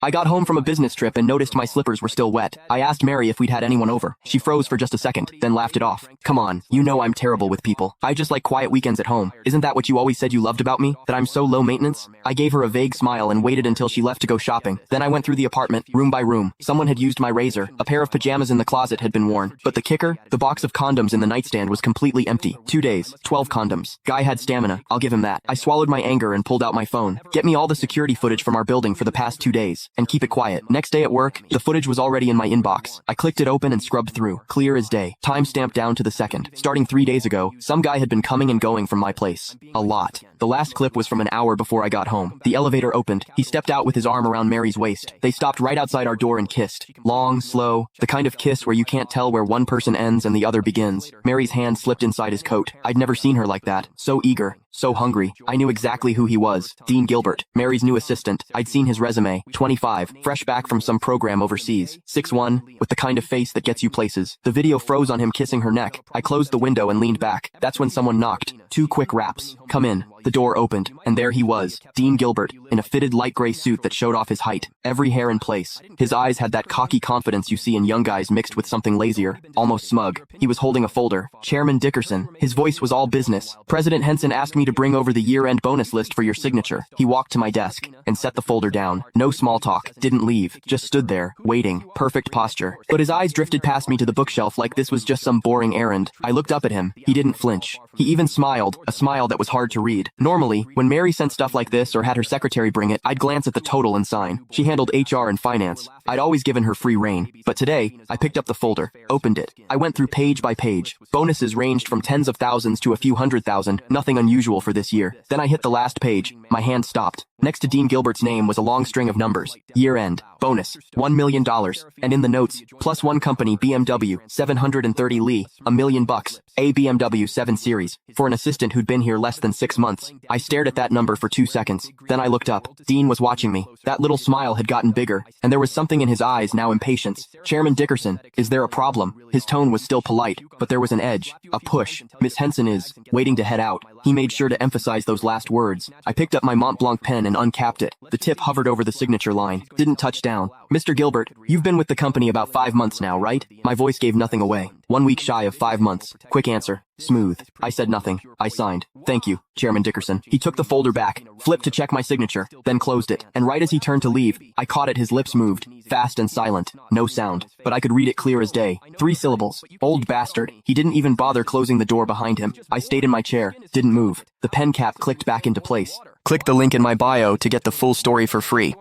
I got home from a business trip and noticed my slippers were still wet. I asked Mary if we'd had anyone over. She froze for just a second, then laughed it off. Come on, you know I'm terrible with people. I just like quiet weekends at home. Isn't that what you always said you loved about me? That I'm so low maintenance? I gave her a vague smile and waited until she left to go shopping. Then I went through the apartment, room by room. Someone had used my razor. A pair of pajamas in the closet had been worn. But the kicker? The box of condoms in the nightstand was completely empty. 2 days, 12 condoms. Guy had stamina, I'll give him that. I swallowed my anger and pulled out my phone. Get me all the security footage from our building for the past 2 days, and keep it quiet. Next day at work, the footage was already in my inbox. I clicked it open and scrubbed through. Clear as day. Time stamped down to the second. Starting 3 days ago, some guy had been coming and going from my place. A lot. The last clip was from an hour before I got home. The elevator opened. He stepped out with his arm around Mary's waist. They stopped right outside our door and kissed. Long, slow, the kind of kiss where you can't tell where one person ends and the other begins. Mary's hand slipped inside his coat. I'd never seen her like that. So eager. So hungry. I knew exactly who he was. Dean Gilbert, Mary's new assistant. I'd seen his resume. 25, fresh back from some program overseas. 6'1", with the kind of face that gets you places. The video froze on him kissing her neck. I closed the window and leaned back. That's when someone knocked. 2 quick raps. Come in. The door opened, and there he was, Dean Gilbert, in a fitted light gray suit that showed off his height, every hair in place. His eyes had that cocky confidence you see in young guys mixed with something lazier, almost smug. He was holding a folder. Chairman Dickerson. His voice was all business. President Henson asked me to bring over the year-end bonus list for your signature. He walked to my desk and set the folder down. No small talk. Didn't leave. Just stood there, waiting. Perfect posture. But his eyes drifted past me to the bookshelf like this was just some boring errand. I looked up at him. He didn't flinch. He even smiled, a smile that was hard to read. Normally, when Mary sent stuff like this or had her secretary bring it, I'd glance at the total and sign. She handled HR and finance. I'd always given her free rein. But today, I picked up the folder, opened it. I went through page by page. Bonuses ranged from tens of thousands to a few 100,000, nothing unusual for this year. Then I hit the last page. My hand stopped. Next to Dean Gilbert's name was a long string of numbers. Year end. Bonus. $1 million. And in the notes, plus one company BMW, 730 Lee, $1 million. A BMW 7 Series. For an assistant who'd been here less than 6 months. I stared at that number for 2 seconds. Then I looked up. Dean was watching me. That little smile had gotten bigger, and there was something in his eyes, now impatience. Chairman Dickerson, is there a problem? His tone was still polite, but there was an edge, a push. Miss Henson is waiting to head out. He made sure to emphasize those last words. I picked up my Mont Blanc pen and uncapped it. The tip hovered over the signature line. Didn't touch down. Mr. Gilbert, you've been with the company about 5 months now, right? My voice gave nothing away. 1 week shy of 5 months. Quick answer. Smooth. I said nothing. I signed. Thank you, Chairman Dickerson. He took the folder back, flipped to check my signature, then closed it. And right as he turned to leave, I caught it. His lips moved. Fast and silent. No sound. But I could read it clear as day. 3 syllables. Old bastard. He didn't even bother closing the door behind him. I stayed in my chair. Didn't move. The pen cap clicked back into place. Click the link in my bio to get the full story for free.